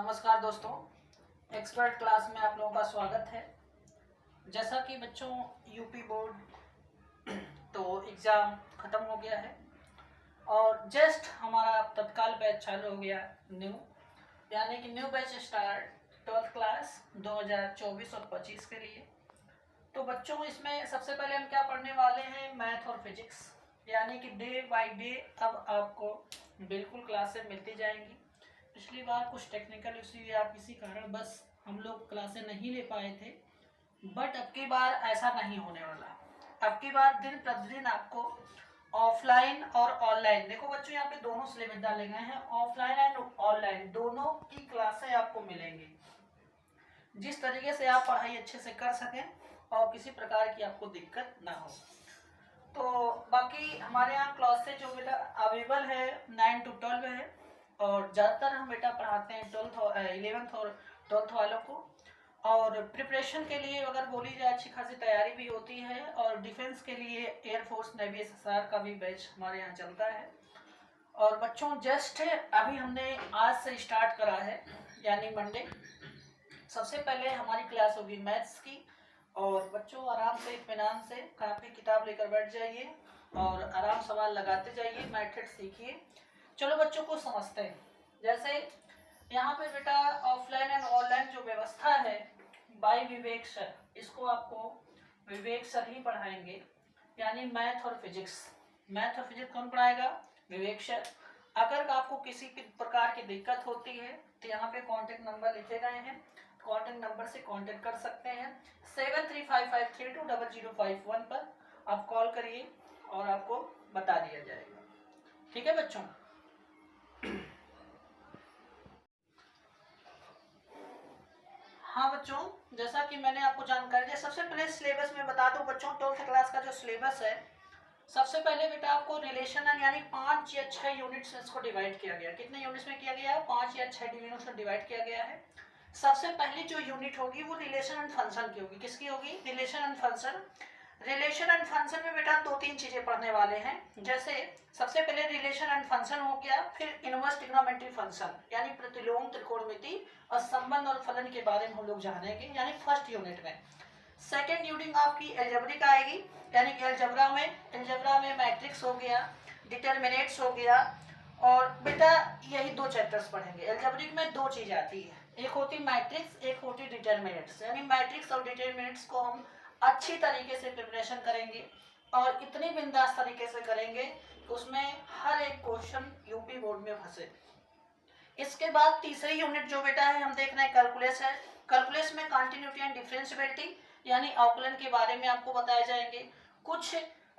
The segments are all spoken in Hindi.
नमस्कार दोस्तों, एक्सपर्ट क्लास में आप लोगों का स्वागत है। जैसा कि बच्चों यूपी बोर्ड तो एग्ज़ाम ख़त्म हो गया है और जस्ट हमारा तत्काल बैच चालू हो गया न्यू, यानी कि new batch start 12th class 2024 और 25 के लिए। तो बच्चों इसमें सबसे पहले हम क्या पढ़ने वाले हैं, मैथ और फिजिक्स, यानी कि डे बाय डे अब आपको बिल्कुल क्लासें मिलती जाएंगी। पिछली बार कुछ टेक्निकल इशू या किसी कारण बस हम लोग क्लासें नहीं ले पाए थे, बट अब की बार ऐसा नहीं होने वाला। अब की बार दिन प्रतिदिन आपको ऑफलाइन और ऑनलाइन, देखो बच्चों यहाँ पे दोनों सिलेबस डाले गए हैं, ऑफलाइन एंड ऑनलाइन दोनों की क्लासें आपको मिलेंगी, जिस तरीके से आप पढ़ाई अच्छे से कर सकें और किसी प्रकार की आपको दिक्कत ना हो। तो बाकी हमारे यहाँ क्लासेस जो बेटा अवेलेबल है 9 to 12 है, और ज़्यादातर हम बेटा पढ़ाते हैं 11th और 12th वालों को। और प्रिपरेशन के लिए अगर बोली जाए अच्छी खासी तैयारी भी होती है, और डिफेंस के लिए एयरफोर्स नेवी एसएसआर का भी बैच हमारे यहाँ चलता है। और बच्चों जस्ट अभी हमने आज से स्टार्ट करा है, यानी मंडे। सबसे पहले हमारी क्लास होगी मैथ्स की, और बच्चों आराम से इत्मीनान से कापी किताब लेकर बैठ जाइए और आराम सवाल लगाते जाइए, मैथड सीखिए। चलो बच्चों को समझते हैं। जैसे यहाँ पे बेटा ऑफलाइन एंड ऑनलाइन जो व्यवस्था है बाय विवेक सर, इसको आपको विवेक सर ही पढ़ाएंगे, यानी मैथ और फिजिक्स। मैथ और फिजिक्स कौन पढ़ाएगा? विवेक सर। अगर आपको किसी प्रकार की दिक्कत होती है तो यहाँ पे कॉन्टेक्ट नंबर लिखे गए हैं, कॉन्टेक्ट नंबर से कॉन्टेक्ट कर सकते हैं। 7355320051 पर आप कॉल करिए और आपको बता दिया जाएगा। ठीक है बच्चों? हाँ बच्चों, जैसा कि मैंने आपको जानकारी दी, सबसे पहले सिलेबस में बता दूं बच्चों, 12th क्लास का जो सिलेबस है, सबसे पहले बेटा आपको रिलेशन यानी 5 या 6 यूनिट्स में इसको डिवाइड किया गया। कितने यूनिट्स में किया गया है? 5 या 6 यूनिट्स में डिवाइड किया गया है। सबसे पहली जो यूनिट होगी वो रिलेशन एंड फंक्शन की होगी। किसकी होगी? Relation and function. Relation and function में बेटा 2-3 चीजें पढ़ने वाले हैं। जैसे सबसे पहले रिलेशन एंड फंक्शन हो गया, फिर इनवर्स ट्रिग्नोमेट्री फंक्शन यानी प्रतिलोम त्रिकोणमिति और संबंध और फलन के बारे में हम लोग जानेंगे, यानी फर्स्ट यूनिट में। सेकेंड यूनिट आपकी एल्जेब्रिक आएगी, यानी कि एल्जेब्रा में मैट्रिक्स हो गया, डिटरमिनेट्स हो गया, और बेटा यही 2 चैप्टर्स पढ़ेंगे। एल्जेब्रिक में 2 चीज आती है, एक होती मैट्रिक्स, एक होती डिटरमिनेट्स। यानी मैट्रिक्स और डिटरमिनेट्स को हम अच्छी तरीके से प्रिपरेशन करेंगे और इतनी बिंदास तरीके से करेंगे कि उसमें हर एक क्वेश्चन यूपी बोर्ड में फंसे। इसके बाद तीसरी यूनिट जो बेटा है हम देख रहे हैं कैलकुलस है। कैलकुलस में कंटिन्यूटी एंड डिफरेंशिएबिलिटी यानी अवकलन के बारे में आपको बताए जाएंगे। कुछ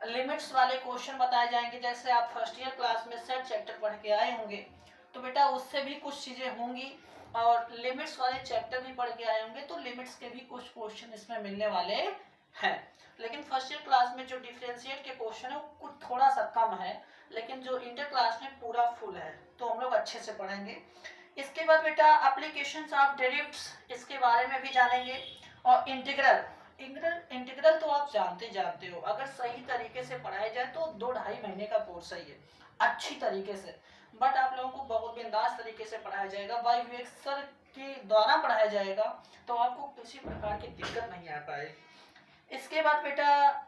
लिमिट्स वाले क्वेश्चन बताए जाएंगे, जैसे आप फर्स्ट ईयर क्लास में सेट चैप्टर पढ़ के आए होंगे, तो बेटा उससे भी कुछ चीजें होंगी, और लिमिट्स वाले चैप्टर भी पढ़ के आए होंगे, तो लिमिट्स के भी कुछ क्वेश्चन इसमें मिलने वाले हैं। लेकिन फर्स्ट ईयर क्लास में जो डिफरेंशिएट के क्वेश्चन है वो कुछ थोड़ा सा कम है, लेकिन जो इंटर क्लास में पूरा फुल है, तो हम लोग अच्छे से पढ़ेंगे। इसके बाद बेटा एप्लीकेशंस ऑफ डेरिवेटिव्स, इसके बारे में भी जानेंगे। और इंटीग्रल तो आप जानते हो, अगर सही तरीके से पढ़ाया जाए तो 2-2.5 महीने का कोर्स है ये, अच्छी तरीके से। बट आप लोगों को बहुत बिंदास तरीके से पढ़ाया जाएगा, बाय विवेक सर के द्वारा पढ़ाया जाएगा, तो आपको किसी प्रकार की दिक्कत नहीं आ पाएगी। इसके बाद बेटा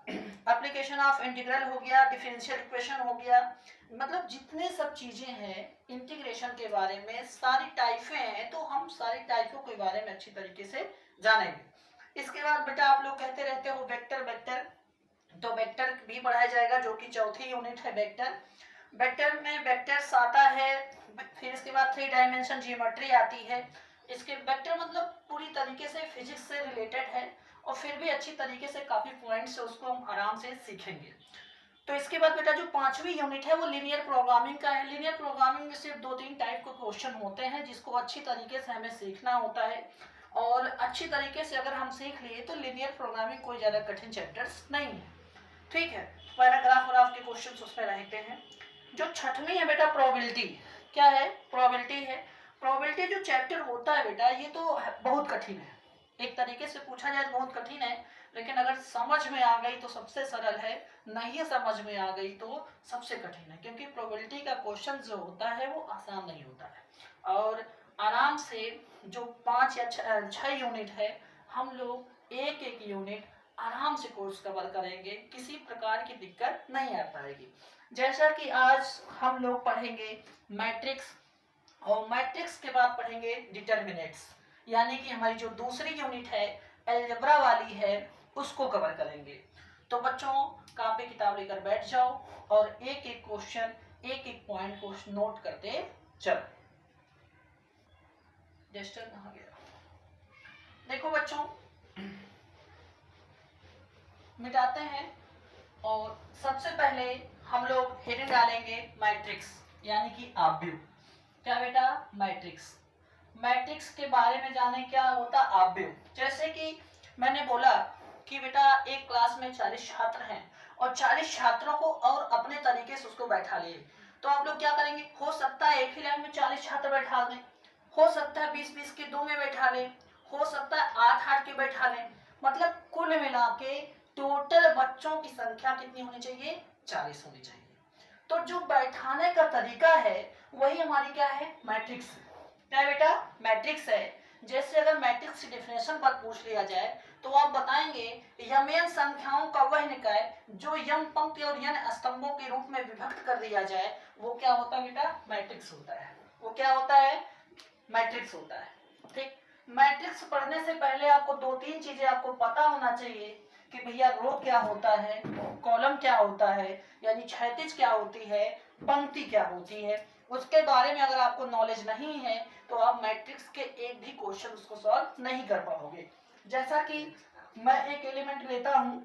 एप्लीकेशन ऑफ इंटीग्रल हो गया, डिफरेंशियल इक्वेशन हो गया, मतलब जितने सब चीजें हैं इंटीग्रेशन के बारे में, सारी टाइपें हैं, तो हम सारी टाइपों के बारे में अच्छी तरीके से जानेंगे। इसके बाद बेटा आप लोग कहते रहते हो वेक्टर, तो वेक्टर भी पढ़ाया जाएगा, जो कि चौथी यूनिट है वेक्टर में वेक्टर्स आता है। फिर इसके बाद 3 डायमेंशन ज्योमेट्री आती है। इसके वेक्टर मतलब पूरी तरीके से फिजिक्स से रिलेटेड है, और फिर भी अच्छी तरीके से काफी पॉइंट्स है, उसको हम आराम से सीखेंगे। तो इसके बाद बेटा जो 5वीं यूनिट है वो लीनियर प्रोग्रामिंग का है। लीनियर प्रोग्रामिंग में सिर्फ 2-3 टाइप के क्वेश्चन होते हैं, जिसको अच्छी तरीके से हमें सीखना होता है, और अच्छी तरीके से अगर हम सीख लिए तो लीनियर प्रोग्रामिंग कोई ज़्यादा कठिन चैप्टर्स नहीं है। ठीक है, पैराग्राफ और आपके क्वेश्चन उसमें रहते हैं। जो 6वीं है बेटा प्रोबेबिलिटी। क्या है? प्रोबेबिलिटी है। प्रोबेबिलिटी जो चैप्टर होता है बेटा, ये तो बहुत कठिन है, एक तरीके से पूछा जाए तो बहुत कठिन है, लेकिन अगर समझ में आ गई तो सबसे सरल है, नहीं समझ में आ गई तो सबसे कठिन है, क्योंकि प्रोबेबिलिटी का क्वेश्चन जो होता है वो आसान नहीं होता है। और आराम से जो 5 या 6 यूनिट है, हम लोग एक एक यूनिट आराम से कोर्स कवर करेंगे, किसी प्रकार की दिक्कत नहीं आ पाएगी। जैसा कि आज हम लोग पढ़ेंगे मैट्रिक्स, और मैट्रिक्स के बाद पढ़ेंगे डिटर्मिनेंट्स, यानी कि हमारी जो दूसरी यूनिट है अलजेब्रा वाली है उसको कवर करेंगे। तो बच्चों कॉपी किताब लेकर बैठ जाओ और एक एक क्वेश्चन, एक एक पॉइंट को नोट करते चलो। जस्टर कहाँ गया? देखो बच्चों, मिटाते हैं और सबसे पहले हम लोग हेडिंग डालेंगे मैट्रिक्स, यानी कि आव्यूह। क्या बेटा? मैट्रिक्स। मैट्रिक्स के बारे में जाने क्या होता आव्यूह। जैसे कि मैंने बोला कि बेटा एक क्लास में 40 छात्र हैं और 40 छात्रों को और अपने तरीके से उसको बैठा लिए, तो आप लोग क्या करेंगे? हो सकता है एक ही लाइन में 40 छात्र बैठा दें, हो सकता है 20-20 के 2 में बैठा लें, हो सकता है 8-8 के बैठा लें, मतलब कुल मिला के टोटल बच्चों की संख्या कितनी होनी चाहिए? 40 होनी चाहिए। तो जो बैठाने का तरीका है वही हमारी क्या है? मैट्रिक्स। क्या है बेटा? मैट्रिक्स है। जैसे अगर मैट्रिक्स की डेफिनेशन पर पूछ लिया जाए तो आप बताएंगे यमन संख्याओं का वह निकाय जो यम पंक्ति और यन स्तंभों के रूप में विभक्त कर दिया जाए, वो क्या होता है बेटा? मैट्रिक्स होता है। वो क्या होता है? मैट्रिक्स होता है। ठीक, मैट्रिक्स पढ़ने से पहले आपको 2-3 चीजें आपको पता होना चाहिए कि भैया रो क्या होता है, कॉलम क्या होता है, यानी क्षैतिज क्या होती है, पंक्ति क्या होती है। उसके बारे में अगर आपको नॉलेज नहीं है तो आप मैट्रिक्स के एक भी क्वेश्चन उसको सॉल्व नहीं कर पाओगे। जैसा कि मैं एक एलिमेंट लेता हूं,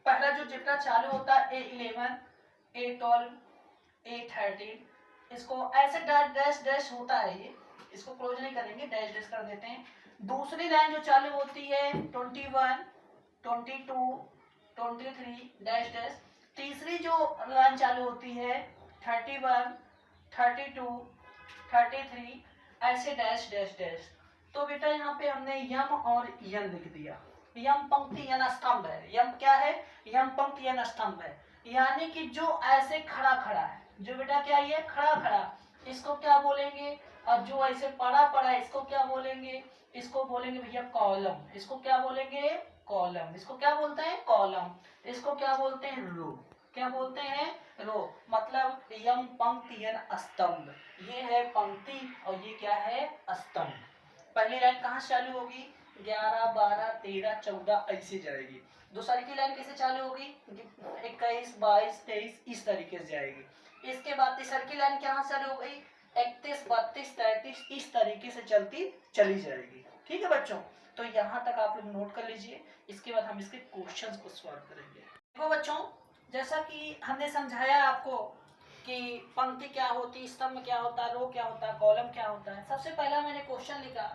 पहला जो जितना चालू होता है A11, A12, A13, इसको ऐसे डैश डैश डैश होता है, ये इसको क्लोज नहीं करेंगे, डैश डैश कर देते हैं। दूसरी लाइन जो चालू होती है 21, 22, 23 डैश डैश। तीसरी जो लाइन चालू होती है 31, 32, 33 ऐसे डैश डैश डैश। तो बेटा यहाँ पे हमने यम और यन लिख दिया। यम पंक्ति यन स्तंभ है। यम क्या है? यम पंक्ति यन स्तंभ है, यानी कि जो ऐसे खड़ा खड़ा है, जो बेटा क्या ये खड़ा खड़ा, इसको क्या बोलेंगे? और जो ऐसे पड़ा पड़ा है इसको क्या बोलेंगे? इसको बोलेंगे भैया कॉलम। इसको क्या बोलेंगे? कॉलम। इसको क्या बोलते हैं? कॉलम। इसको क्या बोलते हैं? रो। क्या बोलते हैं? रो। मतलब यम पंक्ति यन स्तंभ, ये है पंक्ति और ये क्या है? स्तंभ। पहली लाइन कहाँ से चालू होगी? 11, 12, 13, 14 ऐसे जाएगी। दूसरी की लाइन कैसे चालू होगी? 21, 22, 23 इस तरीके से जाएगी। इसके बाद तीसरी की लाइन कहाँ से चालू हो गई? 31, 32, 33 इस तरीके से चलती चली जाएगी। ठीक है बच्चों, तो यहाँ तक आप लोग नोट कर लीजिए। इसके बाद हम इसके क्वेश्चंस को सॉल्व करेंगे। देखो बच्चों, जैसा कि हमने समझाया आपको कि पंक्ति क्या होती है, स्तंभ क्या होता है, रो क्या होता है, कॉलम क्या होता है। सबसे पहला मैंने क्वेश्चन लिखा,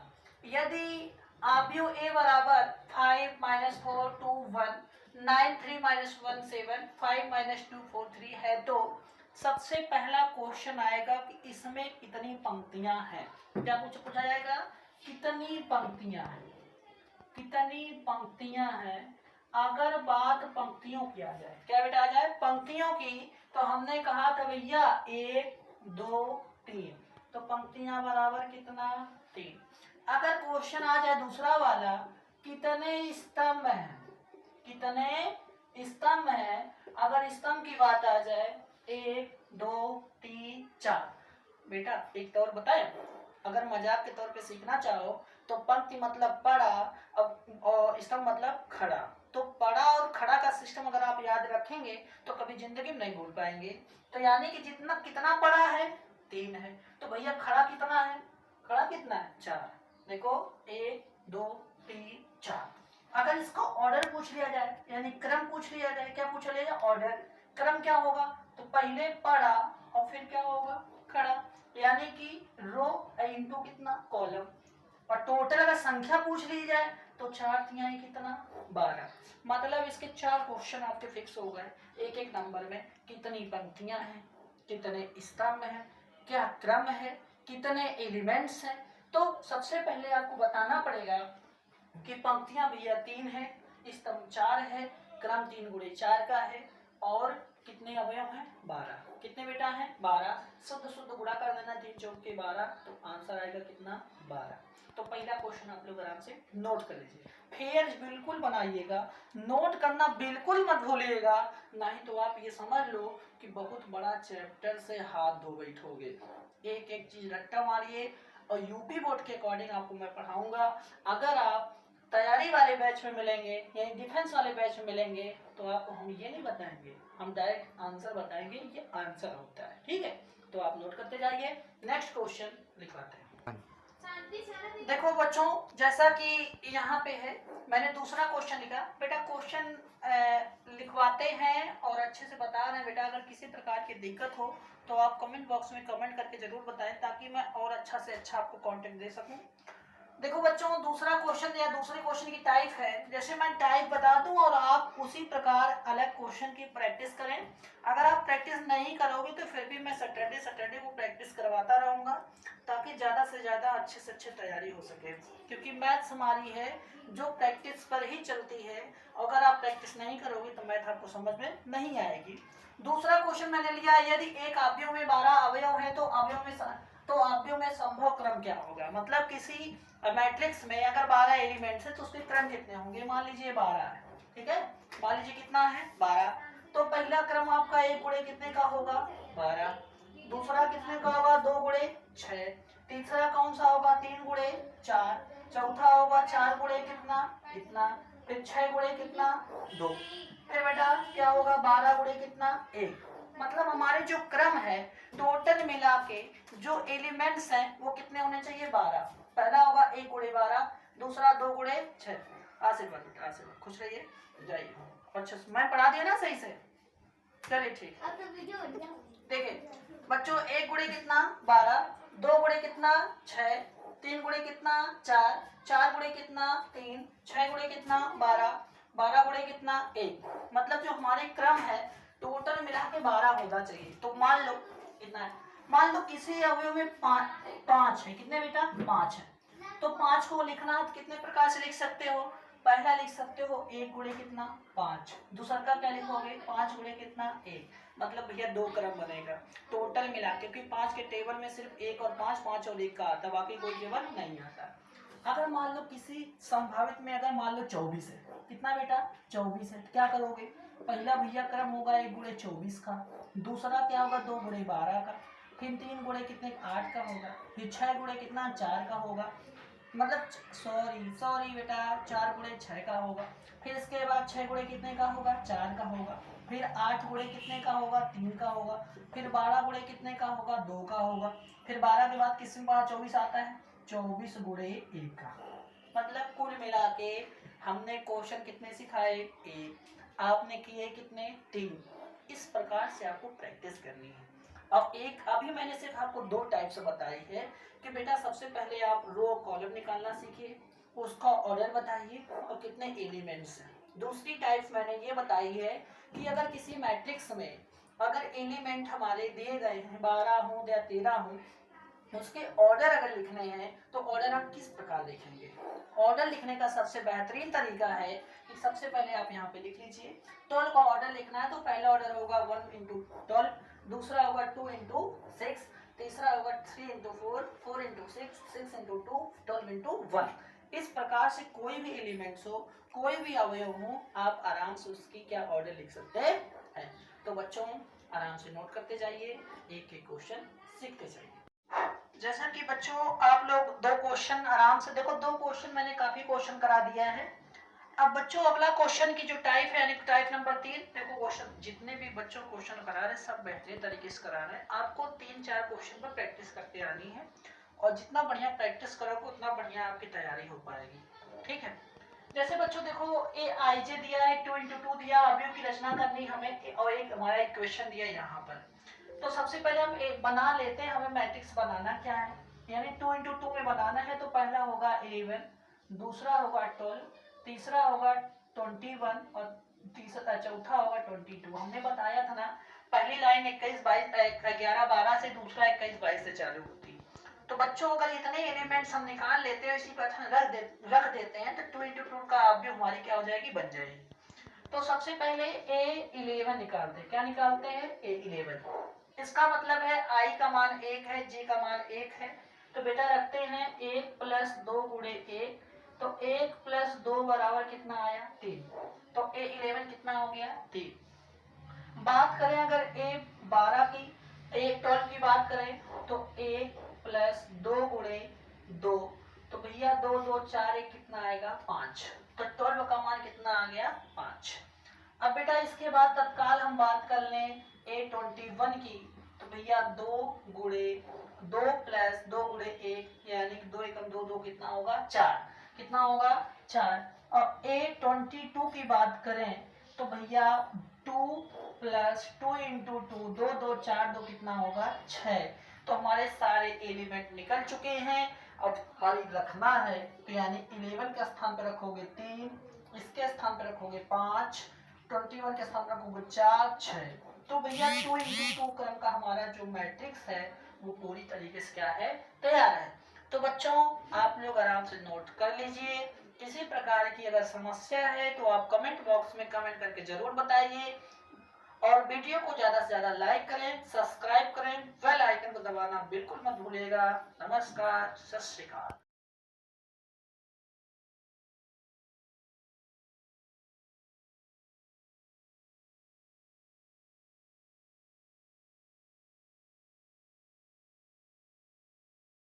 यदि आव्यूह A बराबर 5 - 4 2 1 9 3 - 1 7 5 - 2 4 3 है, तो सबसे पहला क्वेश्चन आएगा कि इसमें कितनी पंक्तियां हैं। क्या पूछा जाएगा? कितनी पंक्तियां हैं, कितनी पंक्तियां हैं। अगर बात पंक्तियों की आ जाए, क्या बेटा आ जाए? पंक्तियों की, तो हमने कहा था भैया 1 2 3, तो पंक्तियां बराबर कितना? 3। अगर क्वेश्चन आ जाए दूसरा वाला, कितने स्तंभ हैं, कितने स्तंभ हैं, अगर स्तंभ की बात आ जाए 1 2 3 4। बेटा एक तौर बताए, अगर मजाक के तौर पे सीखना चाहो तो पंक्ति मतलब पड़ा और स्तंभ मतलब खड़ा। तो पड़ा और खड़ा का सिस्टम अगर आप याद रखेंगे तो कभी जिंदगी में नहीं भूल पाएंगे। तो यानी कि जितना कितना पड़ा है? 3 है। तो भैया खड़ा कितना है? खड़ा कितना है? 4। देखो 1 2 3 4। अगर इसको ऑर्डर पूछ लिया जाए, यानी क्रम पूछ लिया जाए, क्या पूछ लिया जाए? ऑर्डर। क्रम क्या होगा? तो पहले पड़ा और फिर क्या होगा? खड़ा, यानी कि रो इंटू कितना? कॉलम। और टोटल अगर संख्या पूछ ली जाए तो 4 तिहाई कितना? 12। मतलब इसके 4 क्वेश्चन आपके फिक्स हो गए एक एक नंबर में। कितनी पंक्तियां हैं, कितने स्तंभ हैं, क्या क्रम है, कितने एलिमेंट्स हैं। तो सबसे पहले आपको बताना पड़ेगा कि पंक्तियां भैया 3 है, स्तंभ 4 है, क्रम 3 × 4 का है, और कितने अवयव हैं 12। कितने बेटा हैं 12। शुद्ध शुद्ध गुणा कर देना 3 चौक के 12, तो आंसर आएगा कितना 12। तो पहला क्वेश्चन आप लोग आराम से नोट कर लीजिए, फेयर बिल्कुल बनाइएगा, नोट करना बिल्कुल मत भूलिएगा, नहीं तो आप ये समझ लो कि बहुत बड़ा चैप्टर से हाथ धो बैठोगे। एक एक चीज रट्टा मारिए, और यूपी बोर्ड के अकॉर्डिंग आपको मैं पढ़ाऊंगा। अगर आप तैयारी वाले बैच में मिलेंगे या डिफेंस वाले बैच में मिलेंगे तो आपको हम ये नहीं बताएंगे, हम डायरेक्ट आंसर बताएंगे, ये आंसर होता है, ठीक है। तो आप नोट करते जाइए, नेक्स्ट क्वेश्चन लिखवाते हैं। देखो बच्चों, जैसा कि यहाँ पे है, मैंने दूसरा क्वेश्चन लिखा। बेटा क्वेश्चन लिखवाते हैं और अच्छे से बता रहे हैं बेटा। अगर किसी प्रकार की दिक्कत हो तो आप कमेंट बॉक्स में कमेंट करके जरूर बताएं, ताकि मैं और अच्छा से अच्छा आपको कंटेंट दे सकूं। देखो बच्चों, दूसरा क्वेश्चन या दूसरे क्वेश्चन की टाइप है, जैसे मैं टाइप बता दूं और आप उसी प्रकार अलग क्वेश्चन की प्रैक्टिस करें। अगर आप प्रैक्टिस नहीं करोगे तो फिर भी मैं सैटरडे को प्रैक्टिस करवाता रहूंगा, ताकि ज़्यादा से ज़्यादा अच्छे से अच्छे तैयारी हो सके। क्योंकि मैथ्स हमारी है जो प्रैक्टिस पर ही चलती है, अगर आप प्रैक्टिस नहीं करोगे तो मैथ आपको समझ में नहीं आएगी। दूसरा क्वेश्चन मैंने लिया, यदि एक अवयव में 12 अवयव है तो अवयव में संभव क्रम क्या होगा। मतलब किसी मैट्रिक्स में अगर 12 एलिमेंट्स है तो उसके क्रम कितने होंगे। मान लीजिए 12 है, ठीक है, मान लीजिए कितना है 12, तो पहला क्रम आपका 1 गुणे कितने का होगा 12, दूसरा कितने का होगा 2 गुणे 6, तीसरा कौन सा होगा 3 गुणे 4, चौथा होगा 4 गुणे कितना इतना, फिर 6 गुणे कितना 2, फिर बेटा क्या होगा 12 गुणे कितना 1। मतलब हमारे जो क्रम है टोटल मिला के जो एलिमेंट्स हैं वो कितने होने चाहिए 12। पहला होगा 1 गुणे 12, दूसरा 2 गुणे 6। आशीर्वाद खुश रहिए, जाइए। अच्छा मैं पढ़ा दिया ना सही से, चलिए ठीक। देखिए बच्चों, 1 गुणे कितना 12, 2 गुणे कितना 6, 3 गुणे कितना 4, 4 गुणे कितना 3, 6 गुणे कितना 12, 12 गुणे कितना 1। मतलब जो हमारे क्रम है टोटल मिला के 12 होना चाहिए। तो मान लो इतना है, मान लो किसी अवयव में 5 है, कितने बेटा 5 है, तो 5 को लिखना है कितने प्रकार से लिख सकते हो। पहला लिख सकते हो 1 गुणे कितना 5, दूसरा का क्या लिखोगे 5 गुणे कितना 1। मतलब भैया 2 क्रम बनेगा टोटल मिला, क्योंकि 5 के टेबल में सिर्फ 1 और 5, 5 और 1 का आता, बाकी कोई टेबल नहीं आता। अगर मान लो किसी संभावित में अगर मान लो 24 है, कितना बेटा 24 है, क्या करोगे पहला भैया क्रम होगा 1 गुणे 24 का, दूसरा क्या होगा 2 गुणे 12 का, फिर 3 गुणे कितने 8 का होगा, फिर 6 गुणे कितना 4 का होगा, मतलब सॉरी बेटा 4 गुणे 6 का होगा, फिर इसके बाद 6 गुणे कितने का होगा 4 का होगा, फिर 8 गुणे कितने का होगा 3 का होगा, फिर 12 गुणे कितने का होगा 2 का होगा, फिर 12 के बाद किसमें 24 आता है 24 गुणे 1 का। मतलब कुल मिला के हमने क्वेश्चन कितने सिखाए 1, आपने किए कितने 3। इस प्रकार से आपको प्रैक्टिस करनी है। अब एक अभी मैंने सिर्फ आपको 2 टाइप से बताई है कि बेटा सबसे पहले आप रो कॉलम निकालना सीखिए, उसका ऑर्डर बताइए और कितने एलिमेंट्स हैं। दूसरी टाइप मैंने ये बताई है कि अगर किसी मैट्रिक्स में अगर एलिमेंट हमारे दिए गए हैं 12 हो या 13 हो, उसके ऑर्डर अगर लिखने हैं तो ऑर्डर आप किस प्रकार लिखेंगे। ऑर्डर लिखने का सबसे बेहतरीन तरीका है कि सबसे पहले आप यहाँ पे लिख लीजिए 12 का ऑर्डर लिखना है, तो पहला ऑर्डर होगा 1 into 12, दूसरा होगा 2 into 6, तीसरा होगा 3 into 4, 4 into 6, 6 into 2, 12 into 1। इस प्रकार से कोई भी एलिमेंट्स हो, कोई भी अवयव हो, आप आराम से उसकी क्या ऑर्डर लिख सकते हैं। तो बच्चों आराम से नोट करते जाइए, एक एक क्वेश्चन सीखते जाइए। जैसा कि बच्चों आप लोग 2 क्वेश्चन आराम से देखो, 2 क्वेश्चन मैंने काफी क्वेश्चन करा दिया है। अब बच्चों अगला क्वेश्चन की जो टाइप है यानी टाइप नंबर 3, देखो क्वेश्चन जितने भी बच्चों क्वेश्चन करा रहे हैं सब बेहतरीन तरीके से करा रहे हैं। आपको 3-4 क्वेश्चन पर प्रैक्टिस करते आनी है, और जितना बढ़िया प्रैक्टिस करोगे उतना बढ़िया आपकी तैयारी हो पाएगी, ठीक है। जैसे बच्चों देखो ए आई जे दिया है, 2 into 2 दिया, अवयव की रचना करनी हमें, और एक हमारा इक्वेशन दिया यहाँ पर। तो सबसे पहले हम एक बना लेते हैं, हमें मैट्रिक्स बनाना क्या है, यानी 2 into 2 में बनाना है। तो पहला होगा 11, दूसरा होगा 12, तीसरा होगा 21 और तीसरा चौथा होगा 22। हमने बताया था ना पहली लाइन 21 22 11 12 से, दूसरा 21 22 से चालू होती। तो बच्चों अगर इतने एलिमेंट्स हम निकाल लेते हैं, इसी पर रख देते हैं, तो 2 into 2 का अवयव हमारी क्या हो जाएगी बन जाएगी। तो सबसे पहले A11 निकालते हैं। क्या निकालते हैं? A11। इसका मतलब है I का मान 1 है, J का मान 1 है। तो बेटा रखते हैं 1 प्लस 2 गुणे 1, तो 1 प्लस 2 बराबर कितना आया? 3। तो A11 कितना हो गया? 3। बात करें अगर A12 की, A12 की बात करें तो 1 प्लस 2 गुणे 2, तो भैया 2 2 4 1 कितना आएगा? 5। तो 12 का मान कितना आ गया? 5। अब बेटा इसके बाद तत्काल हम बात कर लें A21 की, तो भैया 2 गुणे 2 प्लस 2 गुणे 1 यानी कि 2 एकम 2, 2 कितना होगा? 4। कितना होगा? 4। और A22 की बात करें तो भैया 2 प्लस 2 इंटू 2, 2 2 4, 2 कितना होगा? 6। तो हमारे सारे एलिमेंट निकल चुके हैं। अब खाली रखना है, तो यानी 11 के स्थान पर रखोगे 3, इसके स्थान पर रखोगे 5, 21 के स्थान पर रखोगे 4, 6। तो भैया 2 इंटू 2 क्रम का हमारा जो मैट्रिक्स है वो पूरी तरीके से क्या है? तैयार है। तो बच्चों आप लोग आराम से नोट कर लीजिए। किसी प्रकार की अगर समस्या है तो आप कमेंट बॉक्स में कमेंट करके जरूर बताइए, और वीडियो को ज्यादा से ज्यादा लाइक करें, सब्सक्राइब करें, बेल आइकन को दबाना बिल्कुल मत भूलिएगा। नमस्कार, सत श्री अकाल।